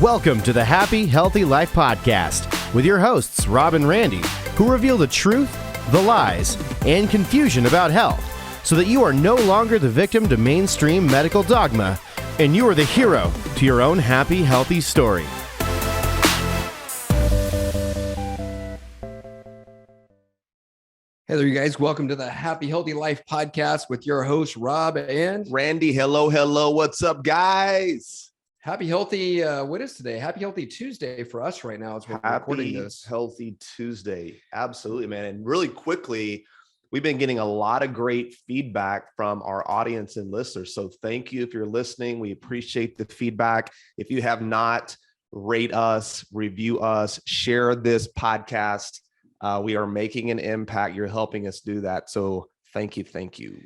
Welcome to the Happy Healthy Life Podcast with your hosts, Rob and Randy, who reveal the truth, the lies, and confusion about health so that you are no longer the victim to mainstream medical dogma and you are the hero to your own happy, healthy story. Hey there, you guys. Welcome to the Happy Healthy Life Podcast with your host, Rob and Randy. Hello. What's up, guys? Happy Healthy, what is today? Happy Healthy Tuesday for us right now as we're recording this. Healthy Tuesday. Absolutely, man. And really quickly, we've been getting a lot of great feedback from our audience and listeners. So thank you if you're listening. We appreciate the feedback. If you have not, rate us, review us, share this podcast. We are making an impact. You're helping us do that. So thank you.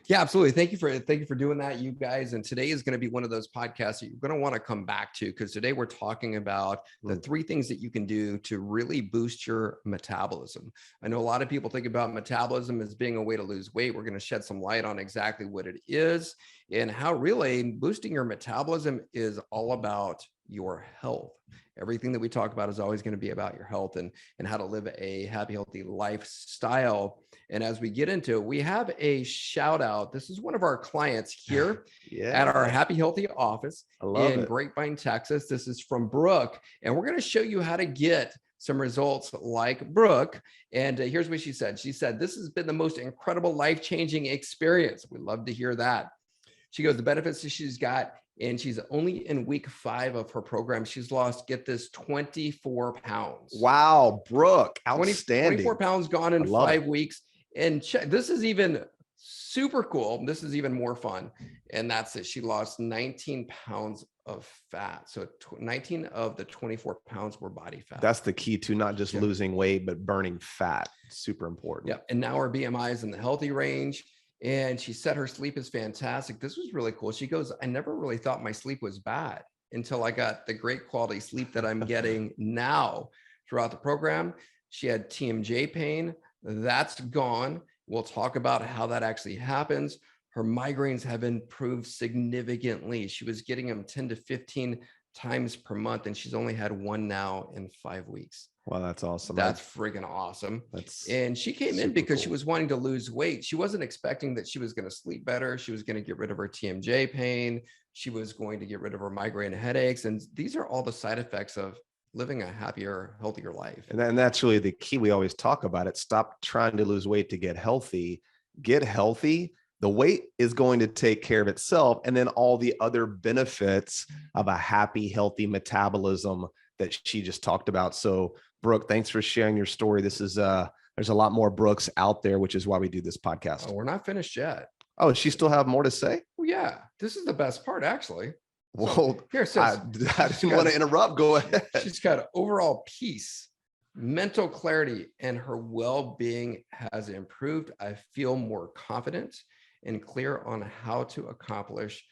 Yeah, absolutely. Thank you for doing that, you guys. And today is going to be one of those podcasts that you're going to want to come back to, because today we're talking about the 3 things that you can do to really boost your metabolism. I know a lot of people think about metabolism as being a way to lose weight. We're going to shed some light on exactly what it is and how really boosting your metabolism is all about your health. Everything that we talk about is always going to be about your health and how to live a happy, healthy lifestyle. And as we get into it, we have a shout out. This is one of our clients here at our Happy Healthy office in Grapevine, Texas. This is from Brooke, and we're going to show you how to get some results like Brooke. And here's what she said. She said, "This has been the most incredible life-changing experience." We love to hear that. She goes, the benefits that she's got, and she's only in week 5 of her program. She's lost, get this, 24 pounds. Wow, Brooke, outstanding. 24 pounds gone in 5 weeks. And this is even super cool. This is even more fun. And that's it. She lost 19 pounds of fat. So 19 of the 24 pounds were body fat. That's the key to not just losing weight, but burning fat. Super important. Yeah. And now her BMI is in the healthy range. And she said her sleep is fantastic. This was really cool. She goes, I never really thought my sleep was bad until I got the great quality sleep that I'm getting now throughout the program. She had TMJ pain. That's gone. We'll talk about how that actually happens. Her migraines have improved significantly. She was getting them 10 to 15 times per month, and she's only had one now in 5 weeks. Wow, that's awesome. That's freaking awesome. And she came in because she was wanting to lose weight. She wasn't expecting that she was going to sleep better. She was going to get rid of her TMJ pain. She was going to get rid of her migraine headaches. And these are all the side effects of living a happier, healthier life. And that's really the key. We always talk about it. Stop trying to lose weight to get healthy. Get healthy. The weight is going to take care of itself. And then all the other benefits of a happy, healthy metabolism that she just talked about. So Brooke, thanks for sharing your story. This is there's a lot more Brooks out there, which is why we do this podcast. Oh, we're not finished yet. Oh, does she still have more to say? Oh, yeah. This is the best part, actually. Well, here, I didn't want to interrupt. Go ahead. She's got overall peace, mental clarity, and her well-being has improved. I feel more confident and clear on how to accomplish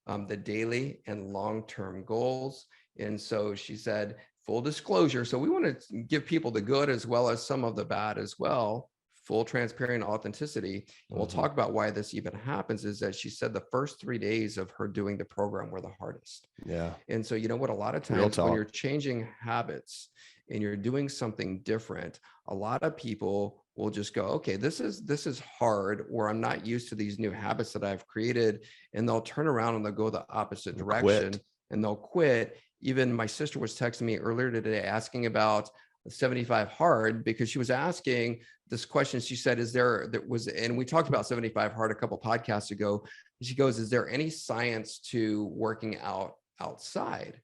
the daily and long-term goals. And so she said, full disclosure. So we want to give people the good as well as some of the bad as well. Full transparent authenticity. And we'll talk about why this even happens. Is that she said the first 3 days of her doing the program were the hardest. Yeah. And so, you know what, a lot of times when you're changing habits and you're doing something different, a lot of people will just go, okay, this is hard, or I'm not used to these new habits that I've created. And they'll turn around and they'll go the opposite direction and they'll quit. Even my sister was texting me earlier today asking about 75 hard, because she was asking this question. She said, and we talked about 75 hard a couple podcasts ago. She goes, is there any science to working out outside?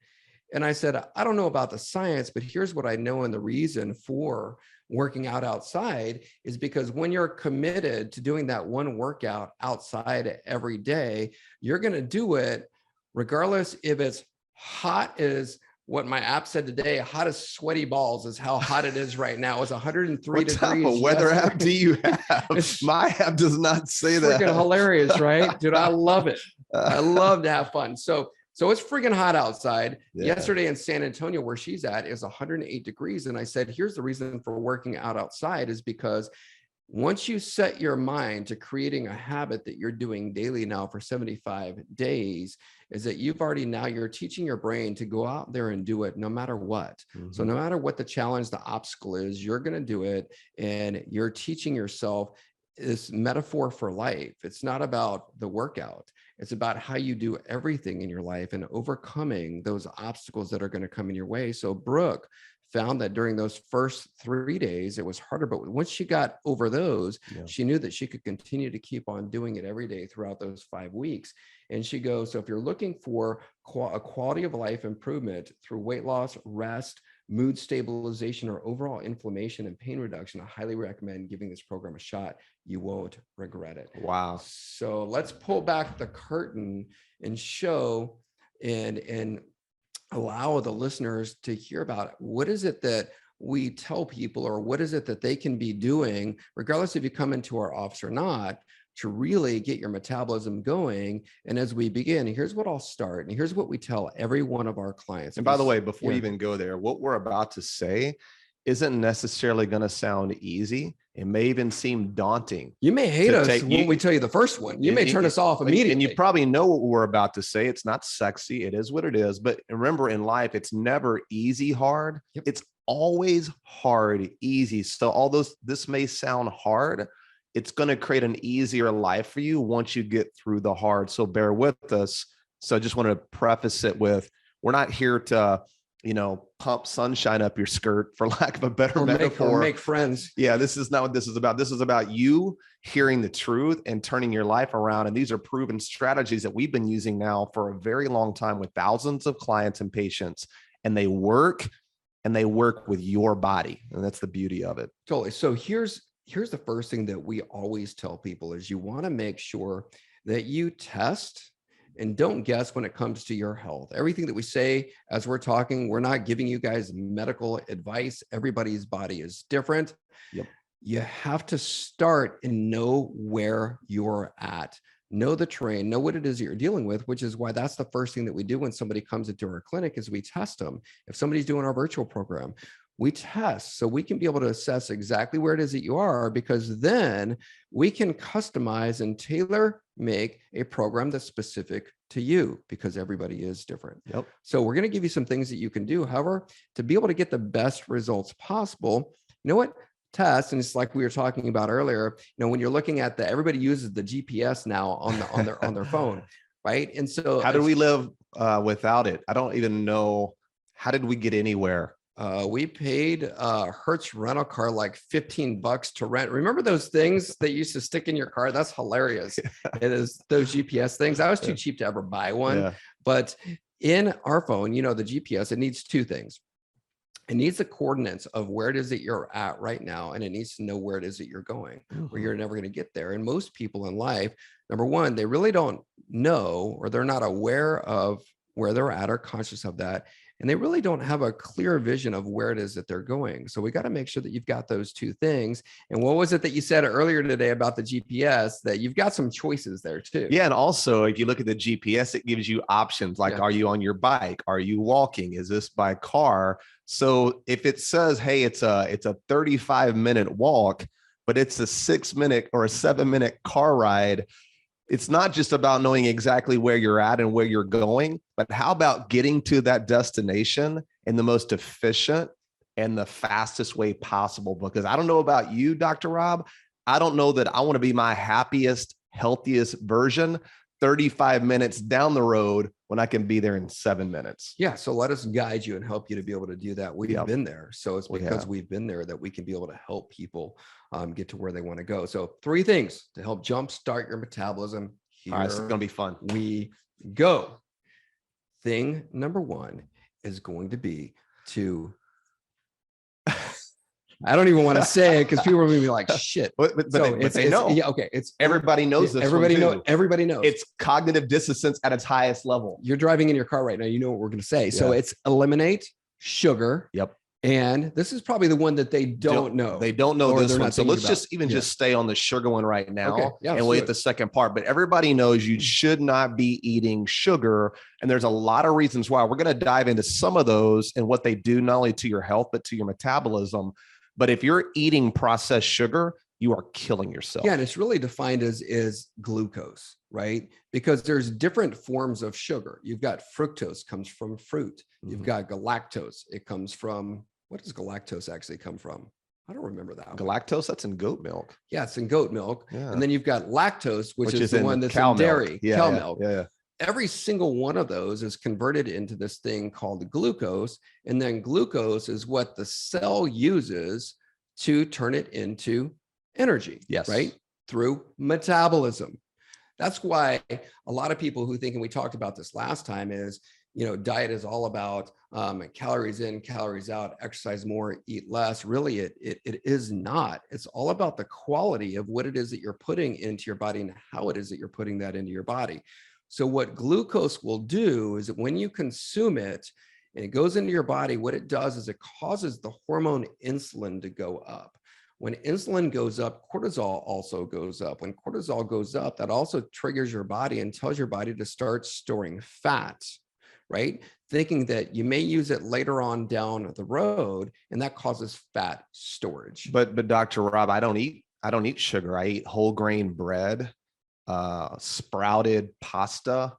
And I said, I don't know about the science, but here's what I know. And the reason for working out outside is because when you're committed to doing that one workout outside every day, you're going to do it regardless if it's hot as what my app said today, hot as sweaty balls is how hot it is right now. It's 103 what degrees. What type of weather app do you have? My app does not say that. Freaking hilarious, right? Dude, I love it. I love to have fun. So it's freaking hot outside. Yeah. Yesterday in San Antonio, where she's at, is 108 degrees. And I said, here's the reason for working out outside is because Once you set your mind to creating a habit that you're doing daily now for 75 days, is that you're teaching your brain to go out there and do it no matter what. So no matter what the challenge, the obstacle is, you're going to do it. And you're teaching yourself this metaphor for life. It's not about the workout. It's about how you do everything in your life and overcoming those obstacles that are going to come in your way. So Brooke found that during those first 3 days, it was harder, but once she got over those, she knew that she could continue to keep on doing it every day throughout those 5 weeks. And she goes, so if you're looking for a quality of life improvement through weight loss, rest, mood stabilization, or overall inflammation and pain reduction, I highly recommend giving this program a shot. You won't regret it. Wow. So let's pull back the curtain and show and allow the listeners to hear about what is it that we tell people, or what is it that they can be doing, regardless if you come into our office or not, to really get your metabolism going. And as we begin, here's what I'll start. And here's what we tell every one of our clients. And by the way, before we even go there, what we're about to say isn't necessarily going to sound easy. It may even seem daunting. You may hate us when we tell you the first one. You may turn us off immediately. And you probably know what we're about to say. It's not sexy. It is what it is. But remember, in life, it's never easy hard. Yep. It's always hard, easy. So this may sound hard, it's going to create an easier life for you once you get through the hard. So bear with us. So I just want to preface it with, we're not here to, pump sunshine up your skirt, for lack of a better metaphor. Or make friends. Yeah, this is not what this is about. This is about you hearing the truth and turning your life around. And these are proven strategies that we've been using now for a very long time with thousands of clients and patients. And they work with your body. And that's the beauty of it. Totally. So here's the first thing that we always tell people is you want to make sure that you test and don't guess when it comes to your health. Everything that we say as we're talking, we're not giving you guys medical advice. Everybody's body is different. Yep. You have to start and know where you're at. Know the terrain, know what it is that you're dealing with, which is why that's the first thing that we do when somebody comes into our clinic is we test them. If somebody's doing our virtual program, we test so we can be able to assess exactly where it is that you are, because then we can customize and tailor make a program that's specific to you, because everybody is different. Yep. So we're going to give you some things that you can do. However, to be able to get the best results possible, you know what? Test, and it's like we were talking about earlier, when you're looking at everybody uses the GPS now on their phone, right? And so how did we live without it? I don't even know. How did we get anywhere? We paid Hertz rental car like $15 to rent. Remember those things that you used to stick in your car? That's hilarious. It is those GPS things. I was too cheap to ever buy one. But in our phone, the GPS, it needs two things. It needs the coordinates of where it is that you're at right now, and it needs to know where it is that you're going, where you're never going to get there. And most people in life, number one, they really don't know, or they're not aware of where they're at or conscious of that. And they really don't have a clear vision of where it is that they're going. So we got to make sure that you've got those two things. And what was it that you said earlier today about the GPS, that you've got some choices there too? Yeah. And also, if you look at the GPS, it gives you options like, are you on your bike? Are you walking? Is this by car? So if it says, hey, it's a 35-minute walk, but it's a 6-minute or a 7-minute car ride, it's not just about knowing exactly where you're at and where you're going, but how about getting to that destination in the most efficient and the fastest way possible? Because I don't know about you, Dr. Rob. I don't know that I want to be my happiest, healthiest version 35 minutes down the road when I can be there in 7 minutes. Yeah. So let us guide you and help you to be able to do that. We've been there. So it's because we've been there that we can be able to help people get to where they want to go. So 3 things to help jumpstart your metabolism. Here all right, it's going to be fun. We go. Thing number 1 is going to be to, I don't even want to say it because people are going to be like, shit. But they know. Yeah, okay. It's everybody knows this. Everybody knows. Everybody knows. It's cognitive dissonance at its highest level. You're driving in your car right now. You know what we're going to say. So it's eliminate sugar. Yep. And this is probably the one that they don't know. They don't know this one. So let's just stay on the sugar one right now. Okay. Yeah, and we'll hit the second part. But everybody knows you should not be eating sugar. And there's a lot of reasons why. We're going to dive into some of those and what they do, not only to your health, but to your metabolism. But if you're eating processed sugar, you are killing yourself. Yeah, and it's really defined as glucose, right? Because there's different forms of sugar. You've got fructose, comes from fruit. You've got galactose. It comes from, what does galactose actually come from? I don't remember that. Galactose, that's in goat milk. Yeah, it's in goat milk. Yeah. And then you've got lactose, which is the one that's cow in dairy, milk. cow milk. Yeah. Every single one of those is converted into this thing called glucose. And then glucose is what the cell uses to turn it into energy. Yes. Right? Through metabolism. That's why a lot of people who think, and we talked about this last time, is, diet is all about calories in, calories out, exercise more, eat less. Really, it is not. It's all about the quality of what it is that you're putting into your body and how it is that you're putting that into your body. So what glucose will do is that when you consume it and it goes into your body, what it does is it causes the hormone insulin to go up. When insulin goes up, cortisol also goes up. When cortisol goes up, that also triggers your body and tells your body to start storing fat, right? Thinking that you may use it later on down the road, and that causes fat storage. But Dr. Rob, I don't eat sugar. I eat whole grain bread, sprouted pasta,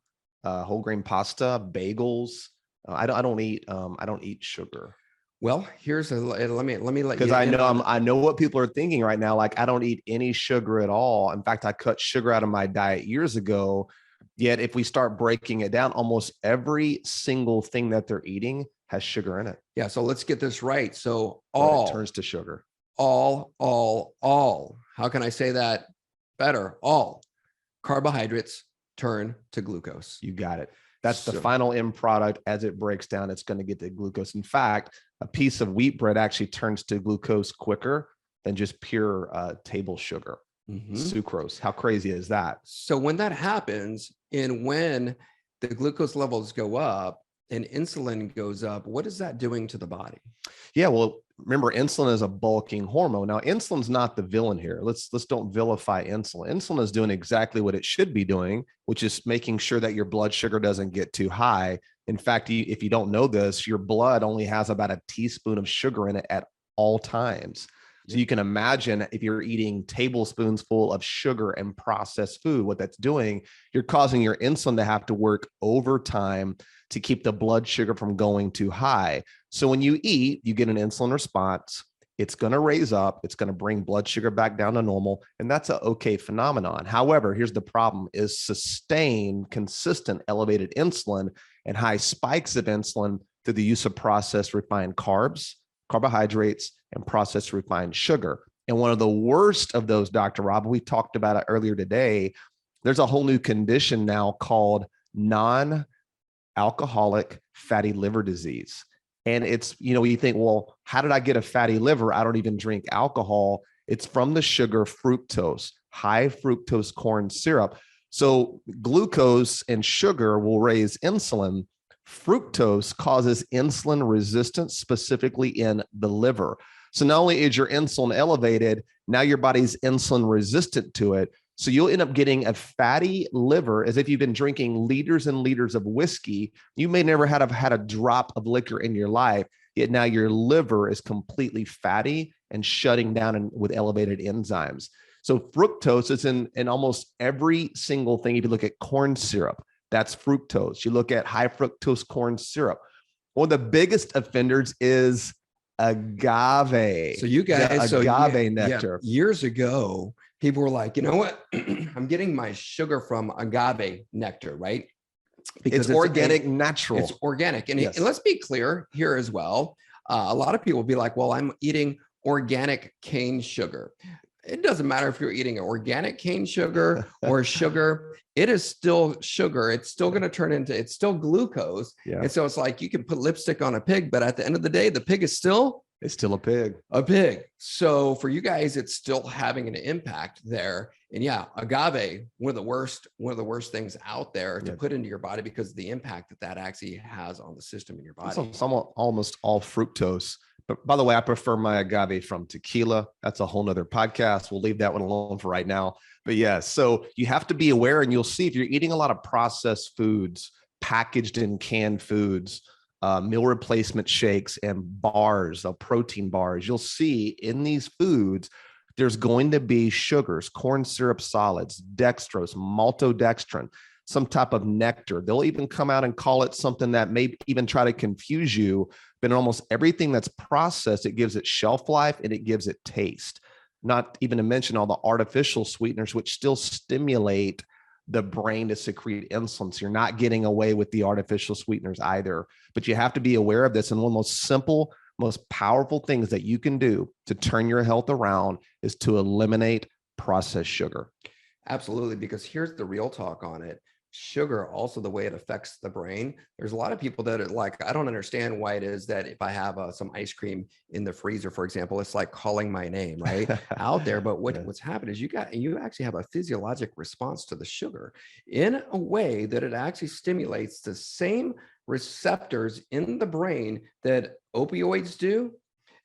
whole grain pasta, bagels. I don't eat sugar. Well, let me let you, because I know what people are thinking right now. Like, I don't eat any sugar at all. In fact, I cut sugar out of my diet years ago. Yet if we start breaking it down, almost every single thing that they're eating has sugar in it. Yeah. So let's get this right. So it turns to sugar. All. How can I say that better? All carbohydrates turn to glucose. You got it. That's the final end product. As it breaks down, it's going to get to glucose. In fact, a piece of wheat bread actually turns to glucose quicker than just pure table sugar, sucrose. How crazy is that? So when that happens, and when the glucose levels go up and insulin goes up, what is that doing to the body? Yeah, well, remember, insulin is a bulking hormone. Now, insulin's not the villain here. Let's don't vilify insulin. Insulin is doing exactly what it should be doing, which is making sure that your blood sugar doesn't get too high. In fact, if you don't know this, your blood only has about a teaspoon of sugar in it at all times. So you can imagine if you're eating tablespoons full of sugar and processed food, what that's doing, you're causing your insulin to have to work overtime to keep the blood sugar from going too high. So when you eat, you get an insulin response. It's going to raise up. It's going to bring blood sugar back down to normal. And that's an okay phenomenon. However, here's the problem: is sustained, consistent, elevated insulin and high spikes of insulin through the use of processed refined carbs, carbohydrates, and processed refined sugar. And one of the worst of those, Dr. Rob, we talked about it earlier today. There's a whole new condition now called non-alcoholic fatty liver disease. And it's, you think, well, how did I get a fatty liver? I don't even drink alcohol. It's from the sugar fructose, high fructose corn syrup. So glucose and sugar will raise insulin. Fructose causes insulin resistance, specifically in the liver. So not only is your insulin elevated, now your body's insulin resistant to it. So you'll end up getting a fatty liver, as if you've been drinking liters and liters of whiskey. You may never have had a drop of liquor in your life, yet now your liver is completely fatty and shutting down with elevated enzymes. So fructose is in almost every single thing. If you look at corn syrup, that's fructose. You look at high fructose corn syrup. One of the biggest offenders is agave. So you guys, agave nectar. Years ago, people were like, you know what? I'm getting my sugar from agave nectar, right? Because it's organic, natural. It's organic. And let's be clear here as well. A lot of people will be like, well, I'm eating organic cane sugar. It doesn't matter if you're eating organic cane sugar or sugar. It is still sugar. It's still going to turn into, it's still glucose. Yeah. And so it's like you can put lipstick on a pig, but at the end of the day, the pig is still a pig. A pig. So for you guys, it's still having an impact there. And yeah, agave, one of the worst things out there to put into your body because of the impact that actually has on the system in your body. It's almost all fructose. But by the way, I prefer my agave from tequila. That's a whole nother podcast. We'll leave that one alone for right now. But yeah, so you have to be aware, and you'll see if you're eating a lot of processed foods, packaged in canned foods, meal replacement shakes and bars, protein bars, you'll see in these foods, there's going to be sugars, corn syrup solids, dextrose, maltodextrin, some type of nectar. They'll even come out and call it something that may even try to confuse you. But in almost everything that's processed, it gives it shelf life and it gives it taste. Not even to mention all the artificial sweeteners, which still stimulate the brain to secrete insulin. So you're not getting away with the artificial sweeteners either. But you have to be aware of this. And one of the most simple, most powerful things that you can do to turn your health around is to eliminate processed sugar. Absolutely, because here's the real talk on it. Sugar, also the way it affects the brain. There's a lot of people that are like, I don't understand why it is that if I have some ice cream in the freezer, for example, it's like calling my name right out there. But what's happened is you actually have a physiologic response to the sugar in a way that it actually stimulates the same receptors in the brain that opioids do,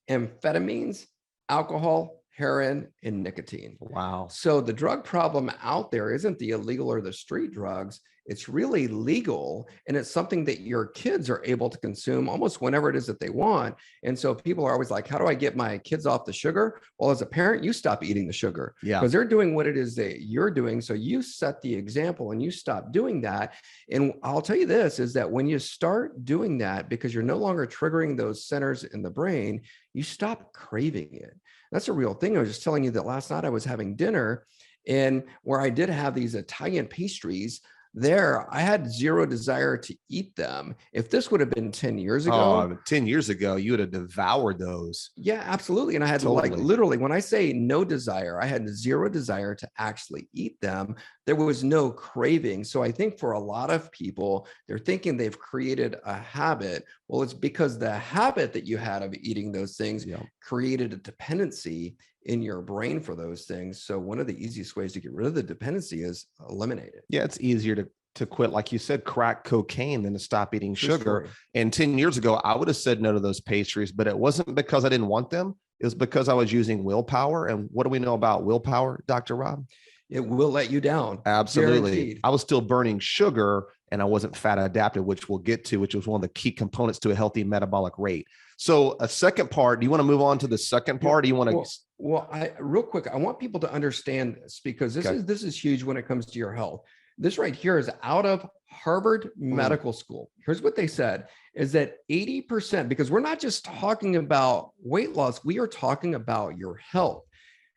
amphetamines, alcohol, heroin, and nicotine. Wow. So the drug problem out there isn't the illegal or the street drugs. It's really legal. And it's something that your kids are able to consume almost whenever it is that they want. And so people are always like, how do I get my kids off the sugar? Well, as a parent, you stop eating the sugar because they're doing what it is that you're doing. So you set the example and you stop doing that. And I'll tell you this is that when you start doing that, because you're no longer triggering those centers in the brain, you stop craving it. That's a real thing. I was just telling you that last night I was having dinner and where I did have these Italian pastries there, I had zero desire to eat them. If this would have been 10 years ago, 10 years ago, you would have devoured those. Yeah, absolutely. And I had like literally, when I say no desire, I had zero desire to actually eat them. There was no craving. So I think for a lot of people, they're thinking they've created a habit. Well, it's because the habit that you had of eating those things created a dependency in your brain for those things. So one of the easiest ways to get rid of the dependency is eliminate it. Yeah, it's easier to quit, like you said, crack cocaine than to stop eating sugar. And 10 years ago, I would have said no to those pastries, but it wasn't because I didn't want them. It was because I was using willpower. And what do we know about willpower, Dr. Rob? It will let you down. Absolutely. Guaranteed. I was still burning sugar and I wasn't fat adapted, which we'll get to, which was one of the key components to a healthy metabolic rate. So a second part, do you want to move on to the second part? Do you want to? Well, real quick, I want people to understand this because this is huge when it comes to your health. This right here is out of Harvard Medical School. Here's what they said is that 80%, because we're not just talking about weight loss, we are talking about your health.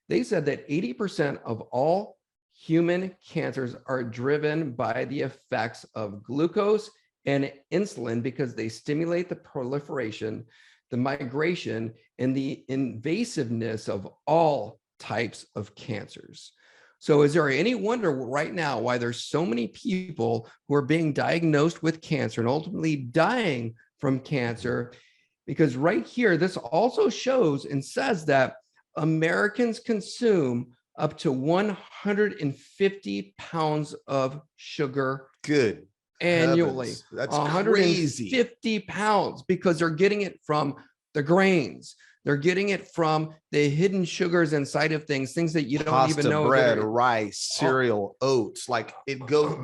They said that 80% of all human cancers are driven by the effects of glucose and insulin because they stimulate the proliferation, the migration, and the invasiveness of all types of cancers. So is there any wonder right now why there's so many people who are being diagnosed with cancer and ultimately dying from cancer? Because right here, this also shows and says that Americans consume up to 150 pounds of sugar annually. Heavens. That's 150 crazy. pounds because they're getting it from the grains. They're getting it from the hidden sugars inside of things that you don't even know. Bread, rice, cereal, oats, like it goes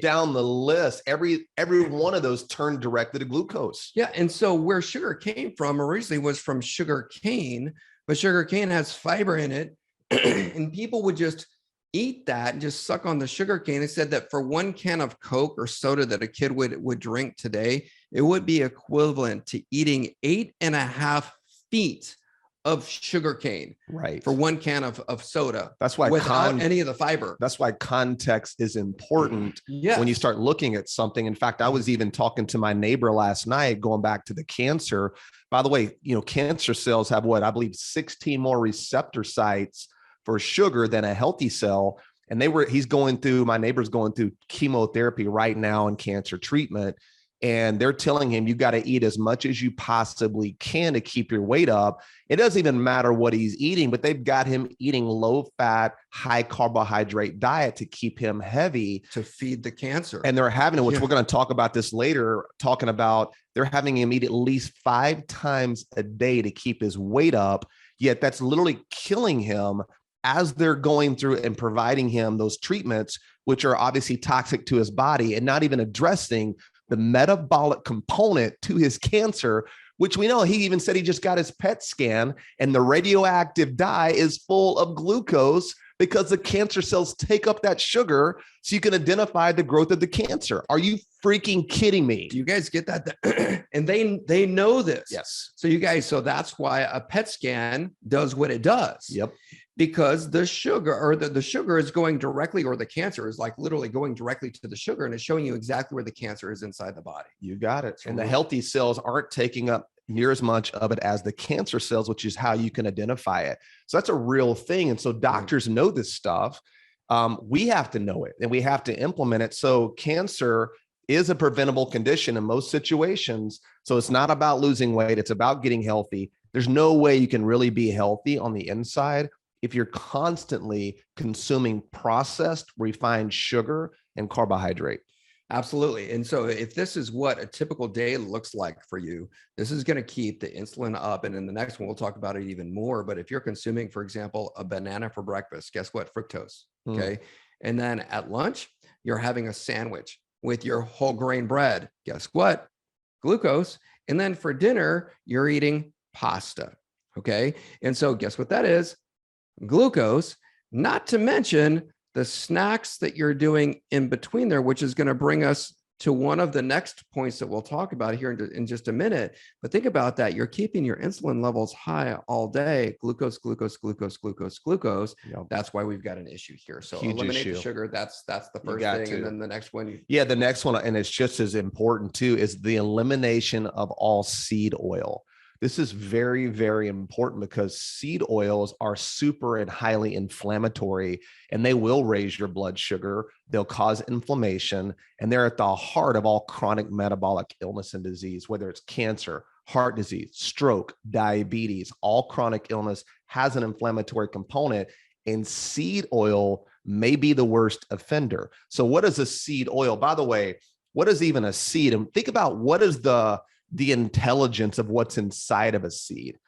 down the list. Every one of those turned directly to glucose. Yeah. And so where sugar came from originally was from sugar cane, but sugar cane has fiber in it. And people would just eat that and just suck on the sugar cane. They said that for one can of Coke or soda that a kid would drink today, it would be equivalent to eating 8.5 feet of sugar cane for one can of soda. That's why without any of the fiber. That's why context is important when you start looking at something. In fact, I was even talking to my neighbor last night, going back to the cancer. By the way, cancer cells have I believe 16 more receptor sites for sugar than a healthy cell. And my neighbor's going through chemotherapy right now in cancer treatment. And they're telling him, you got to eat as much as you possibly can to keep your weight up. It doesn't even matter what he's eating, but they've got him eating low fat, high carbohydrate diet to keep him heavy. To feed the cancer. And they're having it, which we're going to talk about this later, talking about they're having him eat at least 5 times a day to keep his weight up. Yet that's literally killing him as they're going through and providing him those treatments, which are obviously toxic to his body and not even addressing the metabolic component to his cancer, which we know he even said he just got his PET scan and the radioactive dye is full of glucose because the cancer cells take up that sugar so you can identify the growth of the cancer. Are you freaking kidding me? Do you guys get that? And they know this. Yes. So that's why a PET scan does what it does. Yep. Because the sugar or the sugar is going directly, or the cancer is like literally going directly to the sugar, and it's showing you exactly where the cancer is inside the body. You got it. And the healthy cells aren't taking up near as much of it as the cancer cells, which is how you can identify it. So that's a real thing. And so doctors know this stuff. We have to know it and we have to implement it. So cancer is a preventable condition in most situations. So it's not about losing weight. It's about getting healthy. There's no way you can really be healthy on the inside if you're constantly consuming processed, refined sugar and carbohydrate. Absolutely. And so if this is what a typical day looks like for you, this is going to keep the insulin up. And in the next one, we'll talk about it even more. But if you're consuming, for example, a banana for breakfast, guess what? Fructose. Okay. And then at lunch, you're having a sandwich with your whole grain bread. Guess what? Glucose. And then for dinner, you're eating pasta. Okay. And so guess what that is? Glucose, not to mention the snacks that you're doing in between there, which is going to bring us to one of the next points that we'll talk about here in just a minute. But think about that. You're keeping your insulin levels high all day. Glucose, glucose, glucose, glucose, glucose. Yep. That's why we've got an issue here. So huge eliminate issue. The sugar. That's the first thing. And then the next one. The next one, and it's just as important too, is the elimination of all seed oil. This is very, very important because seed oils are super and highly inflammatory, and they will raise your blood sugar. They'll cause inflammation, and they're at the heart of all chronic metabolic illness and disease, whether it's cancer, heart disease, stroke, diabetes. All chronic illness has an inflammatory component, and seed oil may be the worst offender. So what is a seed oil? By the way, what is even a seed? And think about what is the intelligence of what's inside of a seed.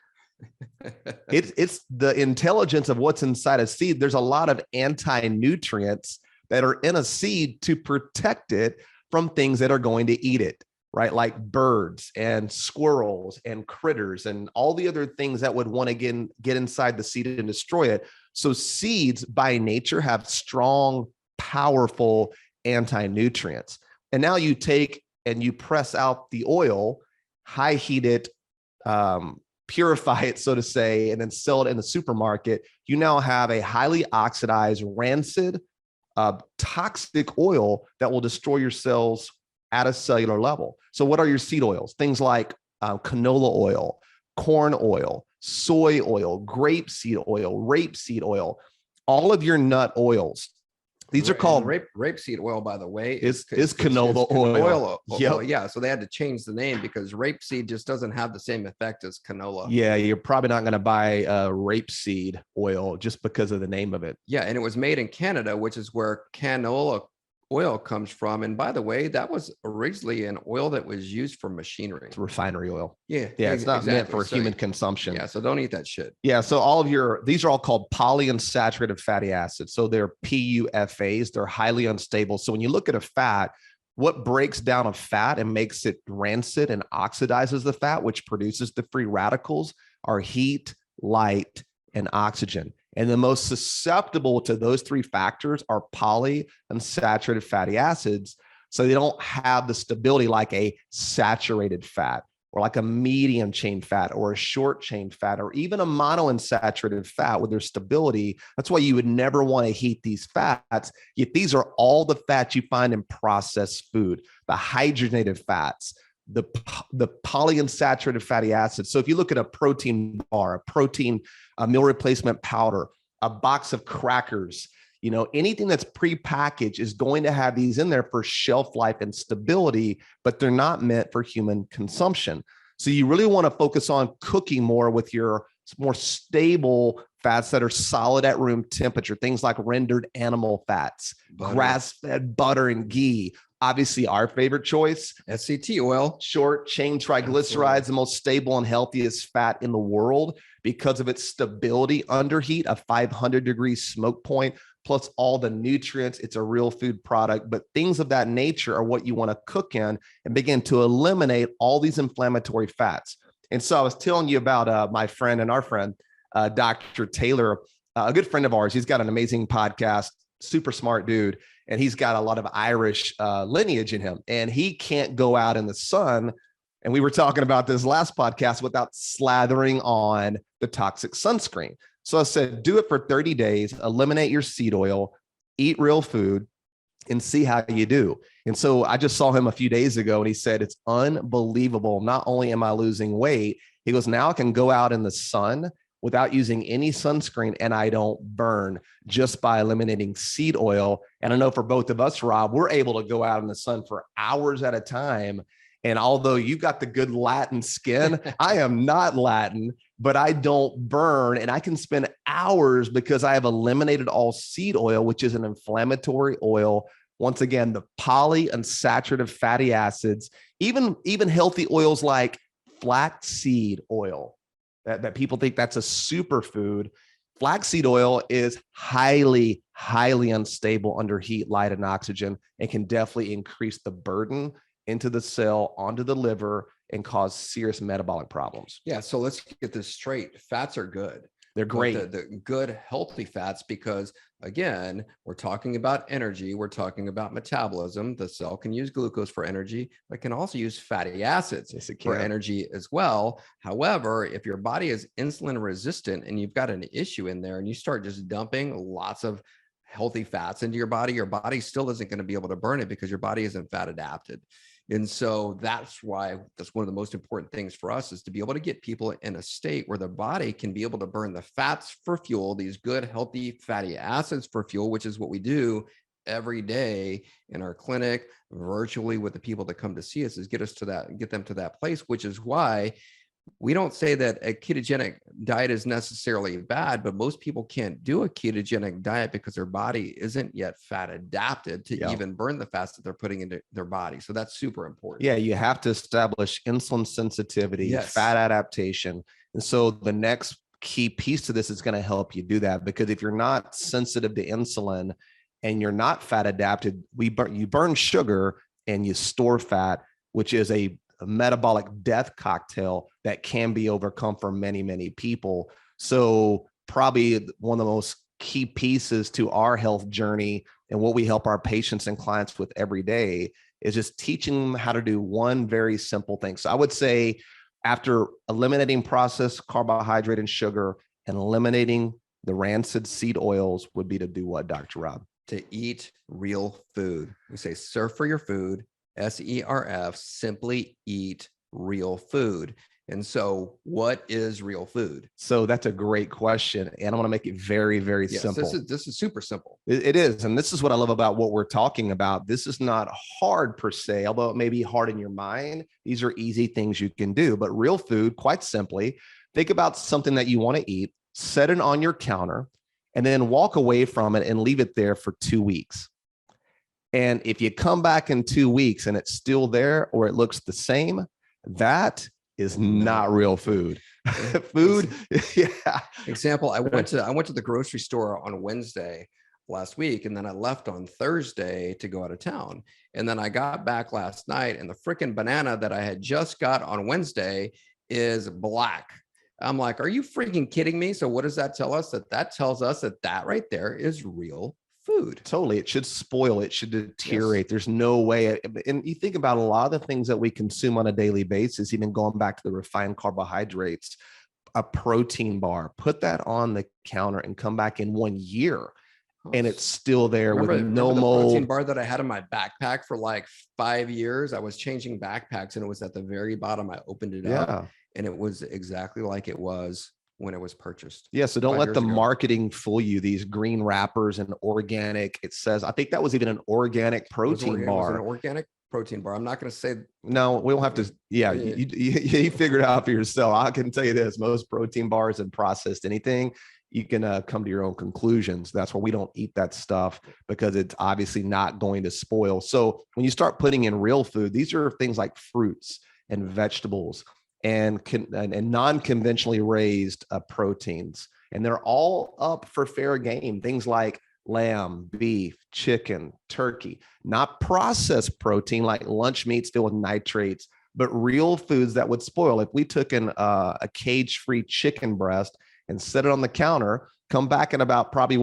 It's the intelligence of what's inside a seed. There's a lot of anti-nutrients that are in a seed to protect it from things that are going to eat it, right? Like birds and squirrels and critters and all the other things that would want to get inside the seed and destroy it. So seeds by nature have strong, powerful anti-nutrients. And now you take and you press out the oil, high heat it, purify it, so to say, and then sell it in the supermarket. You now have a highly oxidized, rancid, toxic oil that will destroy your cells at a cellular level. So what are your seed oils? Things like canola oil, corn oil, soy oil, grapeseed oil, rapeseed oil, all of your nut oils. These are called rapeseed oil, by the way, is canola oil. Yep. Yeah. So they had to change the name because rapeseed just doesn't have the same effect as canola. Yeah. You're probably not going to buy rapeseed oil just because of the name of it. Yeah. And it was made in Canada, which is where canola oil comes from. And by the way, that was originally an oil that was used for machinery. It's refinery oil. Yeah. Yeah. It's not meant for human consumption. Yeah. So don't eat that shit. Yeah. So these are all called polyunsaturated fatty acids. So they're PUFAs. They're highly unstable. So when you look at a fat, what breaks down a fat and makes it rancid and oxidizes the fat, which produces the free radicals, are heat, light, and oxygen. And the most susceptible to those three factors are polyunsaturated fatty acids. So they don't have the stability like a saturated fat or like a medium chain fat or a short chain fat or even a monounsaturated fat with their stability. That's why you would never want to heat these fats. Yet these are all the fats you find in processed food, the hydrogenated fats, the polyunsaturated fatty acids. So if you look at a protein bar, a meal replacement powder, a box of crackers, anything that's prepackaged is going to have these in there for shelf life and stability, but they're not meant for human consumption. So you really want to focus on cooking more with your more stable fats that are solid at room temperature, things like rendered animal fats, grass-fed butter and ghee. Obviously, our favorite choice, SCT oil, short chain triglycerides, the most stable and healthiest fat in the world because of its stability under heat, a 500-degree smoke point, plus all the nutrients. It's a real food product, but things of that nature are what you want to cook in and begin to eliminate all these inflammatory fats. And so I was telling you about my friend and our friend, Dr. Taylor, a good friend of ours. He's got an amazing podcast, super smart dude. And he's got a lot of Irish lineage in him. And he can't go out in the sun. And we were talking about this last podcast without slathering on the toxic sunscreen. So I said, do it for 30 days, eliminate your seed oil, eat real food, and see how you do. And so I just saw him a few days ago and he said, it's unbelievable. Not only am I losing weight, he goes, now I can go out in the sun without using any sunscreen and I don't burn just by eliminating seed oil. And I know for both of us, Rob, we're able to go out in the sun for hours at a time. And although you got the good Latin skin, I am not Latin, but I don't burn and I can spend hours because I have eliminated all seed oil, which is an inflammatory oil. Once again, the polyunsaturated fatty acids, even healthy oils like flaxseed oil that people think that's a superfood. Flaxseed oil is highly, highly unstable under heat, light, and oxygen, and can definitely increase the burden into the cell, onto the liver, and cause serious metabolic problems. Yeah. So let's get this straight. Fats are good. They're great. The good, healthy fats, because again, we're talking about energy. We're talking about metabolism. The cell can use glucose for energy, but can also use fatty acids for energy as well. However, if your body is insulin resistant and you've got an issue in there and you start just dumping lots of healthy fats into your body still isn't going to be able to burn it because your body isn't fat adapted. And so that's why that's one of the most important things for us is to be able to get people in a state where the body can be able to burn the fats for fuel, these good, healthy fatty acids for fuel, which is what we do every day in our clinic, virtually with the people that come to see us, is get them to that place, which is why we don't say that a ketogenic diet is necessarily bad, but most people can't do a ketogenic diet because their body isn't yet fat adapted to even burn the fats that they're putting into their body. So that's super important. Yeah, you have to establish insulin sensitivity, fat adaptation. And so the next key piece to this is going to help you do that, because if you're not sensitive to insulin and you're not fat adapted, you burn sugar and you store fat, which is a metabolic death cocktail that can be overcome for many, many people. So probably one of the most key pieces to our health journey and what we help our patients and clients with every day is just teaching them how to do one very simple thing. So I would say after eliminating processed carbohydrate and sugar and eliminating the rancid seed oils would be to do what, Dr. Rob? To eat real food. We say surf for your food. SERF, simply eat real food. And so what is real food? So that's a great question. And I want to make it very, very simple. This is super simple. It is. And this is what I love about what we're talking about. This is not hard per se, although it may be hard in your mind. These are easy things you can do. But real food, quite simply, think about something that you want to eat, set it on your counter, and then walk away from it and leave it there for 2 weeks. And if you come back in 2 weeks and it's still there or it looks the same, that is not real food. Food, yeah. Example, I went to the grocery store on Wednesday last week, and then I left on Thursday to go out of town. And then I got back last night, and the freaking banana that I had just got on Wednesday is black. I'm like, are you freaking kidding me? So what does that tell us? That tells us that right there is real food. Totally. It should spoil. It should deteriorate. Yes. There's no way. And you think about a lot of the things that we consume on a daily basis, even going back to the refined carbohydrates, a protein bar, put that on the counter and come back in 1 year. And it's still there with no mold. The protein bar that I had in my backpack for like 5 years. I was changing backpacks and it was at the very bottom. I opened it up and it was exactly like it was when it was purchased. Yeah. So don't let the marketing fool you. These green wrappers and organic, it says, I think that was even an organic protein bar. It was an organic protein bar. I'm not going to say. No, we don't have to. Yeah. You figure it out for yourself. I can tell you this, most protein bars and processed anything, you can come to your own conclusions. That's why we don't eat that stuff, because it's obviously not going to spoil. So when you start putting in real food, these are things like fruits and vegetables and non-conventionally raised proteins. And they're all up for fair game. Things like lamb, beef, chicken, turkey, not processed protein like lunch meats filled with nitrates, but real foods that would spoil. If we took a cage-free chicken breast and set it on the counter, come back in about probably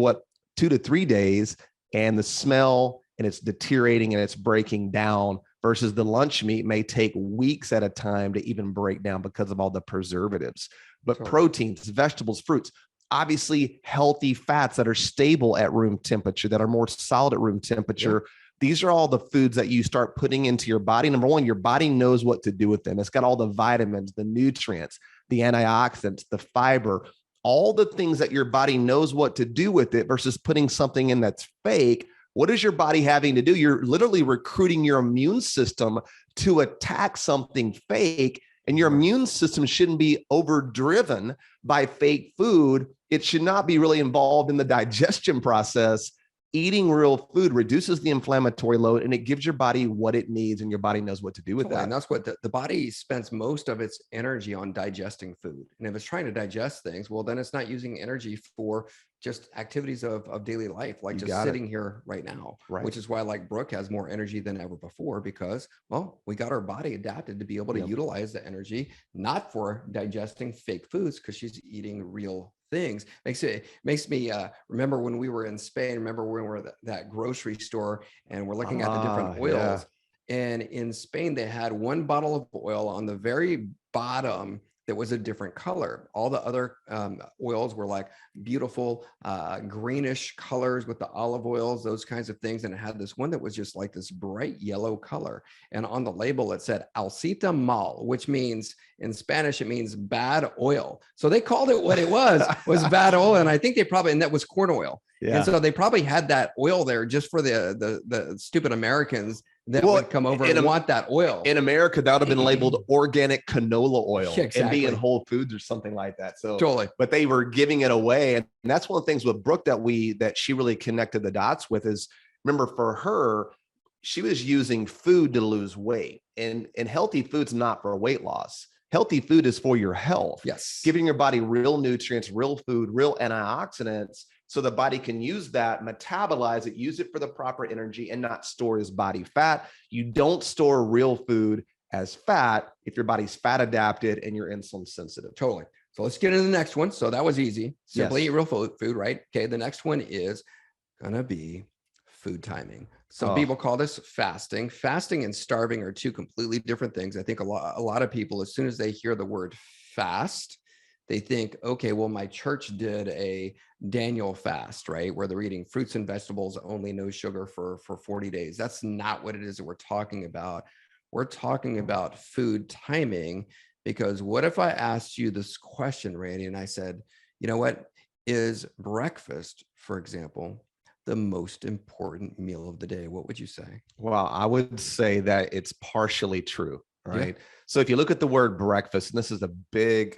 2 to 3 days, and the smell and it's deteriorating and it's breaking down, versus the lunch meat may take weeks at a time to even break down because of all the preservatives. But proteins, vegetables, fruits, obviously healthy fats that are stable at room temperature, that are more solid at room temperature. These are all the foods that you start putting into your body. Number one, your body knows what to do with them. It's got all the vitamins, the nutrients, the antioxidants, the fiber, all the things that your body knows what to do with it, versus putting something in that's fake. What is your body having to do? You're literally recruiting your immune system to attack something fake, and your immune system shouldn't be overdriven by fake food. It should not be really involved in the digestion process. Eating real food reduces the inflammatory load, and it gives your body what it needs, and your body knows what to do with that. And that's what the body spends most of its energy on, digesting food. And if it's trying to digest things, well, then it's not using energy for just activities of daily life, like just sitting here right now, which is why, like, Brooke has more energy than ever before, because, well, we got our body adapted to be able to utilize the energy, not for digesting fake foods, because she's eating real things. Makes me remember when we were in Spain. Remember when we were at that grocery store and we're looking at the different oils. And in Spain, they had one bottle of oil on the very bottom that was a different color. All the other oils were like beautiful greenish colors with the olive oils, those kinds of things. And it had this one that was just like this bright yellow color. And on the label, it said Alcita Mal, which means, in Spanish, it means bad oil. So they called it what it was bad oil. And I think and that was corn oil. Yeah. And so they probably had that oil there just for the stupid Americans that would come over and want that oil. In America, that would have been labeled organic canola oil and be in Whole Foods or something like that. So but they were giving it away. And that's one of the things with Brooke that she really connected the dots with is, remember, for her, she was using food to lose weight, and healthy food's not for weight loss. Healthy food is for your health. Yes. Giving your body real nutrients, real food, real antioxidants, so the body can use that, metabolize it, use it for the proper energy, and not store as body fat. You don't store real food as fat if your body's fat adapted and you're insulin sensitive. Totally. So let's get into the next one. So that was easy. Simply eat real food, right? Okay. The next one is going to be food timing. Some people call this fasting. Fasting and starving are two completely different things. I think a lot of people, as soon as they hear the word fast, they think, okay, well, my church did a Daniel fast, right? Where they're eating fruits and vegetables, only no sugar for 40 days. That's not what it is that we're talking about. We're talking about food timing, because what if I asked you this question, Randy, and I said, you know what, is breakfast, for example, the most important meal of the day? What would you say? Well, I would say that it's partially true, right? Yeah. So if you look at the word breakfast, and this is a big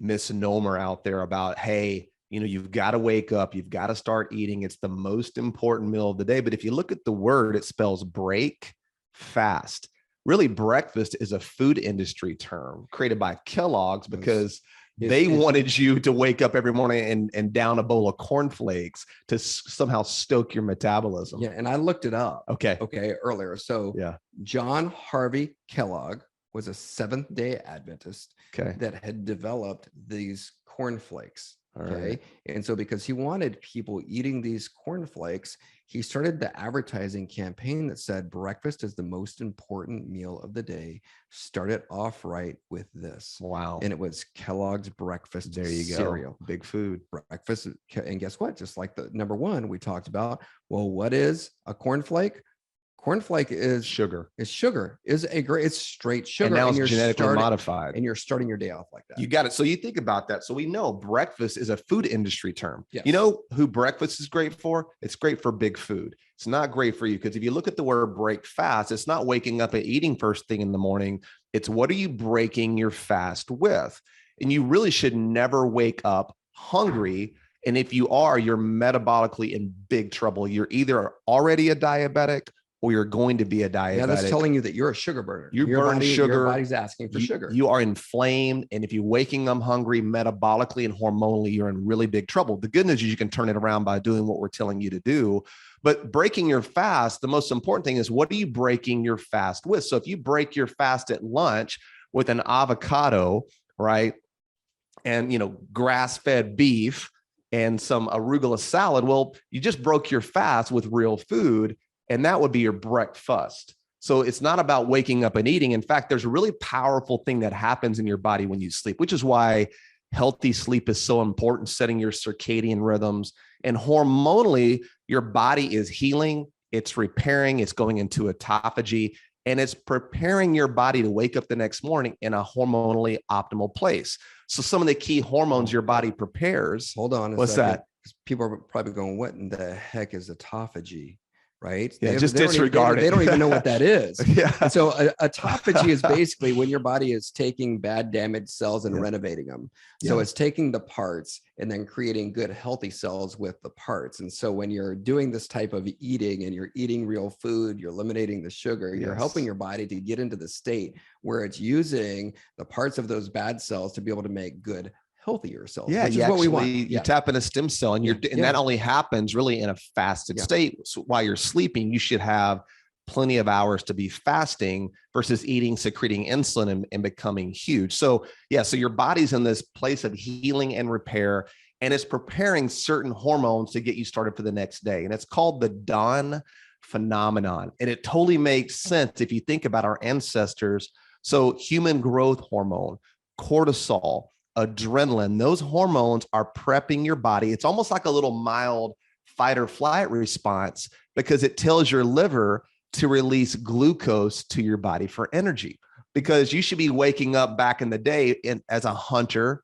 misnomer out there about, hey, you've got to wake up, you've got to start eating. It's the most important meal of the day. But if you look at the word, it spells break fast. Really, breakfast is a food industry term created by Kellogg's, because they wanted you to wake up every morning and down a bowl of cornflakes to somehow stoke your metabolism. Yeah. And I looked it up. Okay. Earlier. So John Harvey Kellogg was a Seventh-day Adventist that had developed these cornflakes. Okay. And so because he wanted people eating these cornflakes, he started the advertising campaign that said breakfast is the most important meal of the day. Start it off right with this. Wow. And it was Kellogg's breakfast cereal. Big food. Breakfast. And guess what? Just like the number one we talked about. Well, what is a cornflake? Cornflake is sugar. It's sugar. It's straight sugar. And now it's genetically modified. And you're starting your day off like that. You got it. So you think about that. So we know breakfast is a food industry term. Yes. You know who breakfast is great for? It's great for big food. It's not great for you, because if you look at the word break fast, it's not waking up and eating first thing in the morning. It's what are you breaking your fast with? And you really should never wake up hungry. And if you are, you're metabolically in big trouble. You're either already a diabetic or you're going to be a diabetic. Yeah, that's telling you that you're a sugar burner. You burn sugar. Your body's asking for sugar. You are inflamed. And if you're waking up hungry metabolically and hormonally, you're in really big trouble. The good news is you can turn it around by doing what we're telling you to do. But breaking your fast, the most important thing is, what are you breaking your fast with? So if you break your fast at lunch with an avocado, right, and, grass-fed beef and some arugula salad, well, you just broke your fast with real food, and that would be your breakfast. So it's not about waking up and eating. In fact, there's a really powerful thing that happens in your body when you sleep, which is why healthy sleep is so important, setting your circadian rhythms. And hormonally, your body is healing, it's repairing, it's going into autophagy, and it's preparing your body to wake up the next morning in a hormonally optimal place. So some of the key hormones your body prepares. Hold on. What's that? People are probably going, what in the heck is autophagy? Right? Yeah, just disregard it. They don't even know what that is. Yeah. And so autophagy is basically when your body is taking bad damaged cells and renovating them. So it's taking the parts and then creating good, healthy cells with the parts. And so when you're doing this type of eating and you're eating real food, you're eliminating the sugar, you're helping your body to get into the state where it's using the parts of those bad cells to be able to make good, healthier cells. Yeah, which is what we want. You tap in a stem cell, and that only happens really in a fasted state. So while you're sleeping, you should have plenty of hours to be fasting versus eating, secreting insulin, and becoming huge. So so your body's in this place of healing and repair, and it's preparing certain hormones to get you started for the next day. And it's called the dawn phenomenon. And it totally makes sense if you think about our ancestors. So human growth hormone, cortisol, adrenaline, those hormones are prepping your body. It's almost like a little mild fight or flight response, because it tells your liver to release glucose to your body for energy, because you should be waking up back in the day as a hunter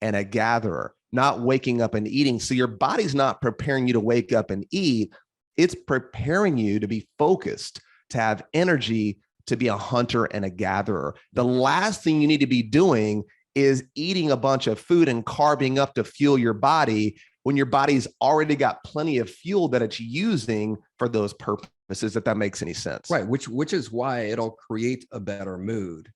and a gatherer, not waking up and eating. So your body's not preparing you to wake up and eat. It's preparing you to be focused, to have energy, to be a hunter and a gatherer. The last thing you need to be doing is eating a bunch of food and carbing up to fuel your body when your body's already got plenty of fuel that it's using for those purposes, if that makes any sense. Right, which is why it'll create a better mood.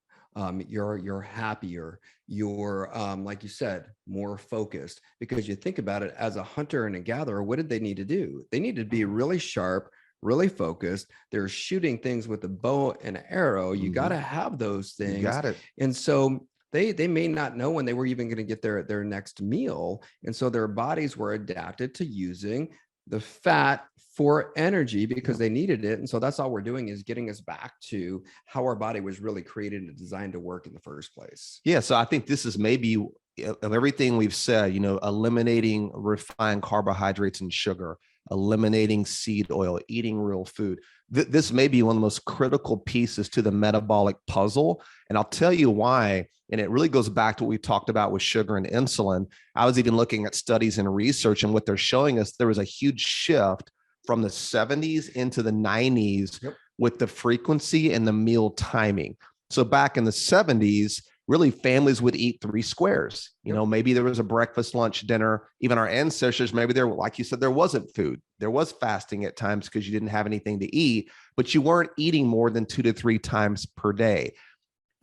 You're happier, you're like you said, more focused, because you think about it, as a hunter and a gatherer, what did they need to do? They need to be really sharp, really focused. They're shooting things with a bow and arrow. You got to have those things. You got it. And so they may not know when they were even going to get their next meal. And so their bodies were adapted to using the fat for energy because they needed it. And so that's all we're doing, is getting us back to how our body was really created and designed to work in the first place. Yeah. So I think this is maybe, of everything we've said, eliminating refined carbohydrates and sugar, eliminating seed oil, eating real food. This may be one of the most critical pieces to the metabolic puzzle. And I'll tell you why. And it really goes back to what we talked about with sugar and insulin. I was even looking at studies and research, and what they're showing us, there was a huge shift from the 70s into the 90s with the frequency and the meal timing. So back in the 70s, really families would eat 3 squares. Maybe there was a breakfast, lunch, dinner. Even our ancestors, maybe there, like you said, there wasn't food. There was fasting at times because you didn't have anything to eat, but you weren't eating more than 2 to 3 times per day.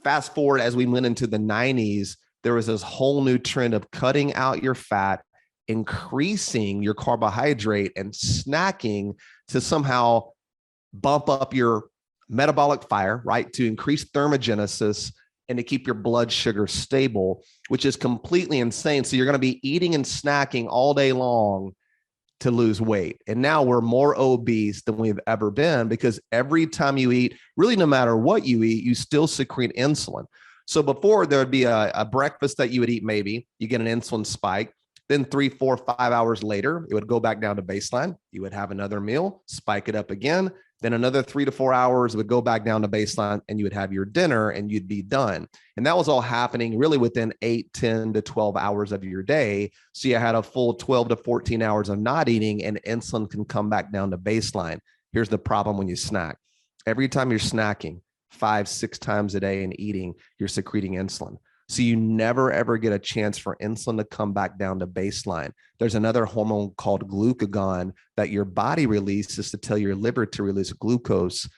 Fast forward, as we went into the 90s, there was this whole new trend of cutting out your fat, increasing your carbohydrate, and snacking to somehow bump up your metabolic fire, right? To increase thermogenesis and to keep your blood sugar stable, which is completely insane. So you're going to be eating and snacking all day long to lose weight. And now we're more obese than we've ever been, because every time you eat, really no matter what you eat, you still secrete insulin. So before, there would be a breakfast that you would eat, maybe you get an insulin spike. Then 3, 4, 5 hours later, it would go back down to baseline. You would have another meal, spike it up again. Then another 3 to 4 hours would go back down to baseline, and you would have your dinner and you'd be done. And that was all happening really within 8, 10 to 12 hours of your day. So you had a full 12 to 14 hours of not eating, and insulin can come back down to baseline. Here's the problem when you snack. Every time you're snacking 5, 6 times a day and eating, you're secreting insulin. So you never, ever get a chance for insulin to come back down to baseline. There's another hormone called glucagon that your body releases to tell your liver to release glucose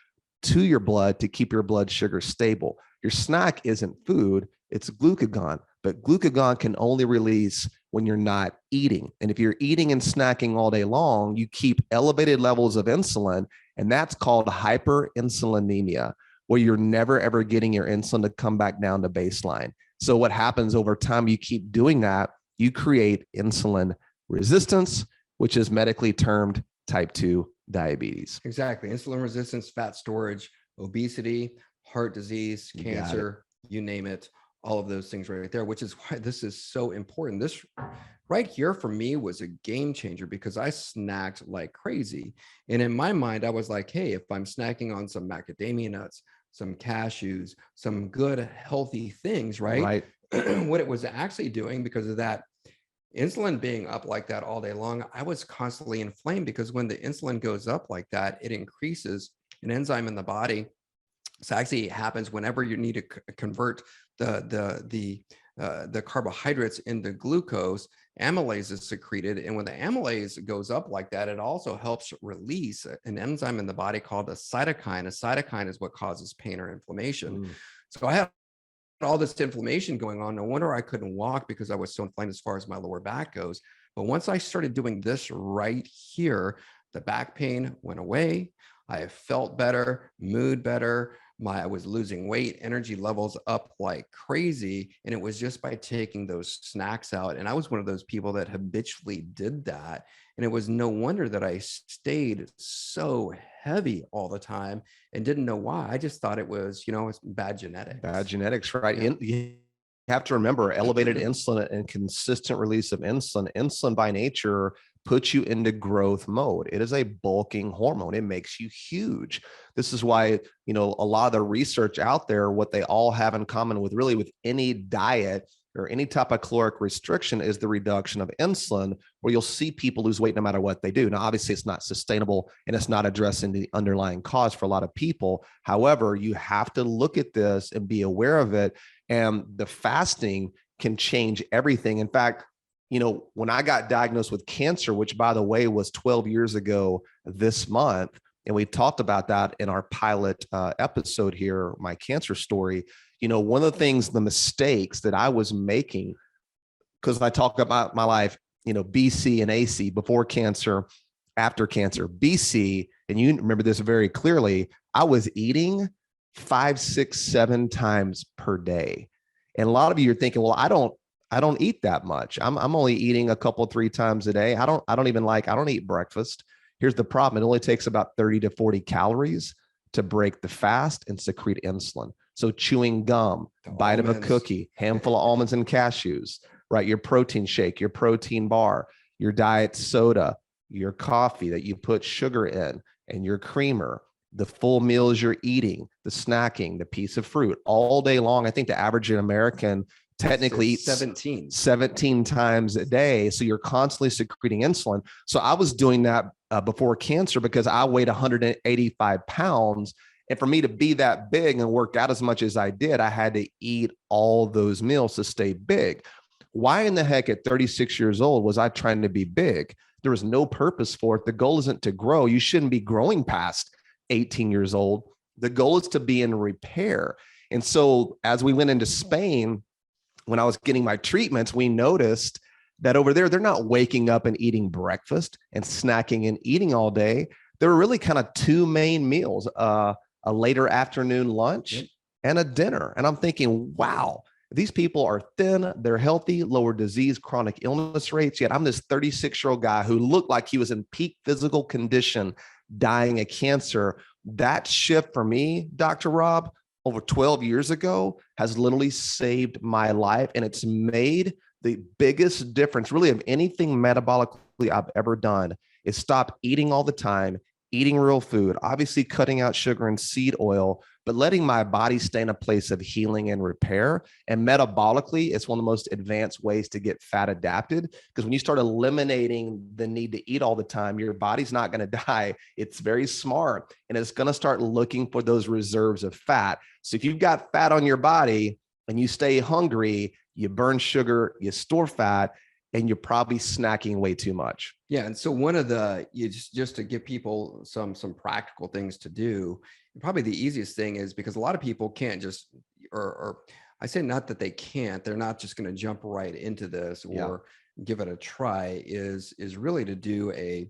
to your blood to keep your blood sugar stable. Your snack isn't food, it's glucagon, but glucagon can only release when you're not eating. And if you're eating and snacking all day long, you keep elevated levels of insulin, and that's called hyperinsulinemia, where you're never, ever getting your insulin to come back down to baseline. So what happens over time, you keep doing that, you create insulin resistance, which is medically termed type 2 diabetes. Exactly. Insulin resistance, fat storage, obesity, heart disease, cancer, you name it, all of those things right there, which is why this is so important. This right here for me was a game changer because I snacked like crazy. And in my mind, I was like, hey, if I'm snacking on some macadamia nuts, some cashews, some good healthy things, right? What it was actually doing, because of that insulin being up like that all day long, I was constantly inflamed, because when the insulin goes up like that, it increases an enzyme in the body. So actually it happens whenever you need to convert the carbohydrates into glucose, amylase is secreted. And when the amylase goes up like that, it also helps release an enzyme in the body called a cytokine. A cytokine is what causes pain or inflammation. So I had all this inflammation going on. No wonder I couldn't walk, because I was so inflamed as far as my lower back goes. But once I started doing this right here, the back pain went away. I felt better, mood better. I was losing weight, energy levels up like crazy. And it was just by taking those snacks out. And I was one of those people that habitually did that. And it was no wonder that I stayed so heavy all the time and didn't know why. I just thought it was, it's bad genetics. Bad genetics, right? Yeah. You have to remember, elevated insulin and consistent release of insulin by nature puts you into growth mode. It is a bulking hormone. It makes you huge. This is why, a lot of the research out there, what they all have in common with any diet or any type of caloric restriction is the reduction of insulin, where you'll see people lose weight no matter what they do. Now, obviously it's not sustainable and it's not addressing the underlying cause for a lot of people. However, you have to look at this and be aware of it. And the fasting can change everything. In fact, when I got diagnosed with cancer, which by the way was 12 years ago this month, and we talked about that in our pilot episode here, my cancer story, one of the things, the mistakes that I was making, because I talk about my life, BC and AC, before cancer, after cancer. BC, and you remember this very clearly, I was eating 5, 6, 7 times per day. And a lot of you are thinking, well, I don't eat that much. I'm only eating a couple, 3 times a day. I don't eat breakfast. Here's the problem. It only takes about 30 to 40 calories to break the fast and secrete insulin. So chewing gum, bite of a cookie, handful of almonds and cashews, right? Your protein shake, your protein bar, your diet soda, your coffee that you put sugar in, and your creamer, the full meals you're eating, the snacking, the piece of fruit all day long. I think the average American technically eats 17 times a day. So you're constantly secreting insulin. So I was doing that before cancer, because I weighed 185 pounds. And for me to be that big and work out as much as I did, I had to eat all those meals to stay big. Why in the heck at 36 years old was I trying to be big? There was no purpose for it. The goal isn't to grow. You shouldn't be growing past 18 years old. The goal is to be in repair. And so as we went into Spain, when I was getting my treatments, we noticed that over there, they're not waking up and eating breakfast and snacking and eating all day. There were really kind of 2 main meals, a later afternoon lunch and a dinner. And I'm thinking, wow, these people are thin, they're healthy, lower disease, chronic illness rates. Yet I'm this 36-year-old guy who looked like he was in peak physical condition, dying of cancer. That shift for me, Dr. Rob, over 12 years ago has literally saved my life. And it's made the biggest difference really of anything metabolically I've ever done, is stop eating all the time, eating real food, obviously cutting out sugar and seed oil, but letting my body stay in a place of healing and repair. And metabolically, it's one of the most advanced ways to get fat adapted, because when you start eliminating the need to eat all the time, your body's not going to die. It's very smart, and it's going to start looking for those reserves of fat. So if you've got fat on your body, and you stay hungry, you burn sugar, you store fat, and you're probably snacking way too much. Yeah. And so one of the, just to give people some practical things to do, probably the easiest thing is, because a lot of people can't just, or I say not that they can't, they're not just going to jump right into this or give it a try, is really to do a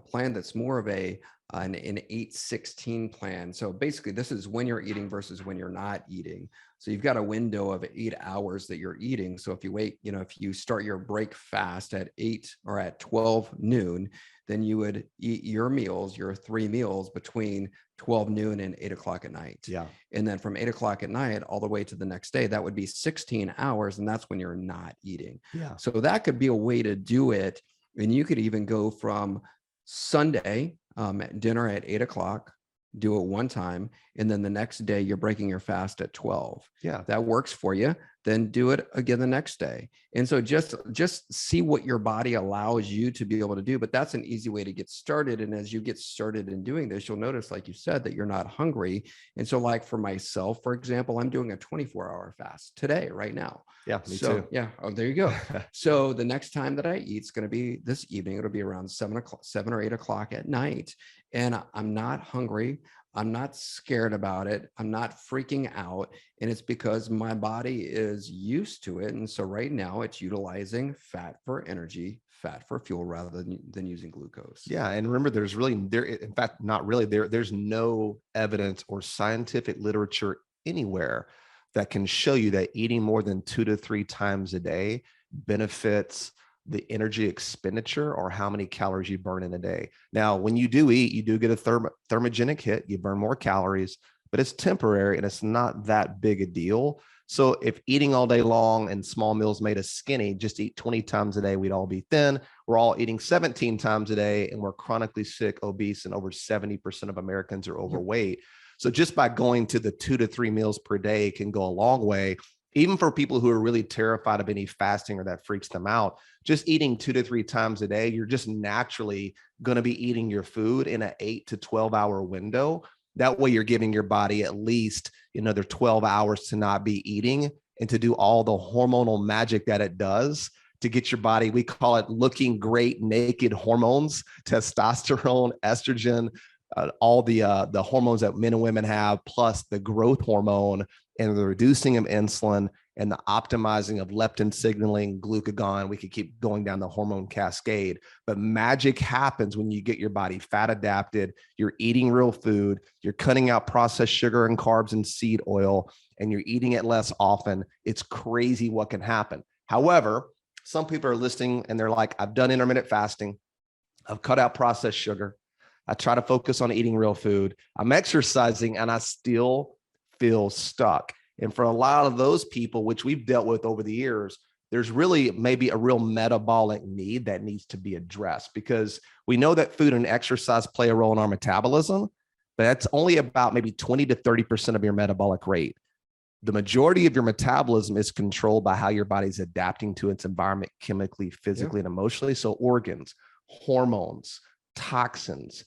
plan that's more of an 8-16 plan. So basically this is when you're eating versus when you're not eating. So you've got a window of 8 hours that you're eating. So if you wait, if you start your break fast at 8 or at 12 noon, then you would eat your meals, your 3 meals between 12 noon and 8 o'clock at night. Yeah. And then from 8 o'clock at night all the way to the next day, that would be 16 hours. And that's when you're not eating. Yeah. So that could be a way to do it. And you could even go from Sunday, dinner at 8 o'clock, do it one time. And then the next day you're breaking your fast at 12. Yeah. That works for you. Then do it again the next day. And so just see what your body allows you to be able to do. But that's an easy way to get started. And as you get started in doing this, you'll notice, like you said, that you're not hungry. And so like for myself, for example, I'm doing a 24-hour fast today, right now. Yeah, me too. Yeah. Oh, there you go. So the next time that I eat is going to be this evening. It'll be around 7 or 8 o'clock at night. And I'm not hungry. I'm not scared about it. I'm not freaking out. And it's because my body is used to it. And so right now it's utilizing fat for energy, fat for fuel, rather than using glucose. Yeah. And remember, there's no evidence or scientific literature anywhere that can show you that eating more than 2 to 3 times a day benefits the energy expenditure or how many calories you burn in a day. Now, when you do eat, you do get a thermogenic hit, you burn more calories, but it's temporary and it's not that big a deal. So if eating all day long and small meals made us skinny, just eat 20 times a day, we'd all be thin. We're all eating 17 times a day and we're chronically sick, obese, and over 70% of Americans are overweight. So just by going to the 2 to 3 meals per day can go a long way. Even for people who are really terrified of any fasting or that freaks them out, just eating 2 to 3 times a day, you're just naturally going to be eating your food in an 8 to 12 hour window. That way you're giving your body at least another 12 hours to not be eating and to do all the hormonal magic that it does to get your body, we call it looking great naked hormones, testosterone, estrogen, all the hormones that men and women have, plus the growth hormone and the reducing of insulin and the optimizing of leptin signaling, glucagon. We could keep going down the hormone cascade, but magic happens when you get your body fat adapted, you're eating real food, you're cutting out processed sugar and carbs and seed oil, and you're eating it less often. It's crazy what can happen. However, some people are listening and they're like, I've done intermittent fasting. I've cut out processed sugar. I try to focus on eating real food. I'm exercising and I still feel stuck. And for a lot of those people, which we've dealt with over the years, there's really maybe a real metabolic need that needs to be addressed, because we know that food and exercise play a role in our metabolism, but that's only about maybe 20 to 30% of your metabolic rate. The majority of your metabolism is controlled by how your body's adapting to its environment chemically, physically, and emotionally. So organs, hormones, toxins,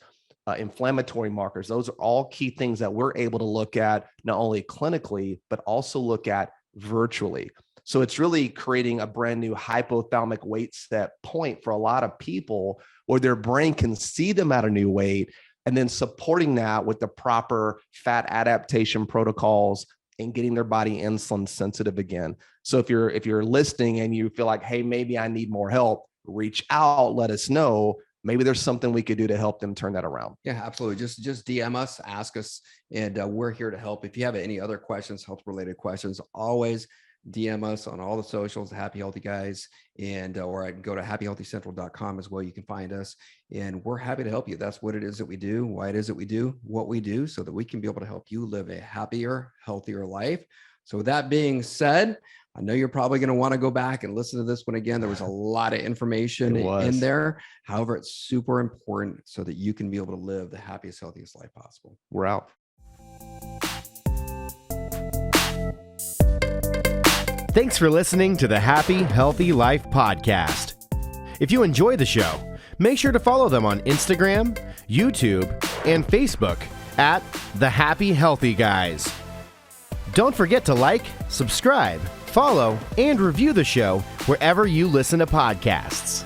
inflammatory markers, those are all key things that we're able to look at not only clinically, but also look at virtually. So it's really creating a brand new hypothalamic weight set point for a lot of people where their brain can see them at a new weight, and then supporting that with the proper fat adaptation protocols and getting their body insulin sensitive again. So if you're listening and you feel like, hey, maybe I need more help, reach out, let us know. Maybe there's something we could do to help them turn that around. Yeah, absolutely. Just DM us, ask us, and we're here to help. If you have any other questions, health related questions, always DM us on all the socials, Happy Healthy Guys, and or I can go to happyhealthycentral.com as well. You can find us, and we're happy to help you. That's what it is that we do, why it is that we do what we do, so that we can be able to help you live a happier, healthier life. So with that being said, I know you're probably going to want to go back and listen to this one again. There was a lot of information in there. However, it's super important so that you can be able to live the happiest, healthiest life possible. We're out. Thanks for listening to the Happy Healthy Life podcast. If you enjoy the show, make sure to follow them on Instagram, YouTube, and Facebook at The Happy Healthy Guys. Don't forget to like, subscribe, follow, and review the show wherever you listen to podcasts.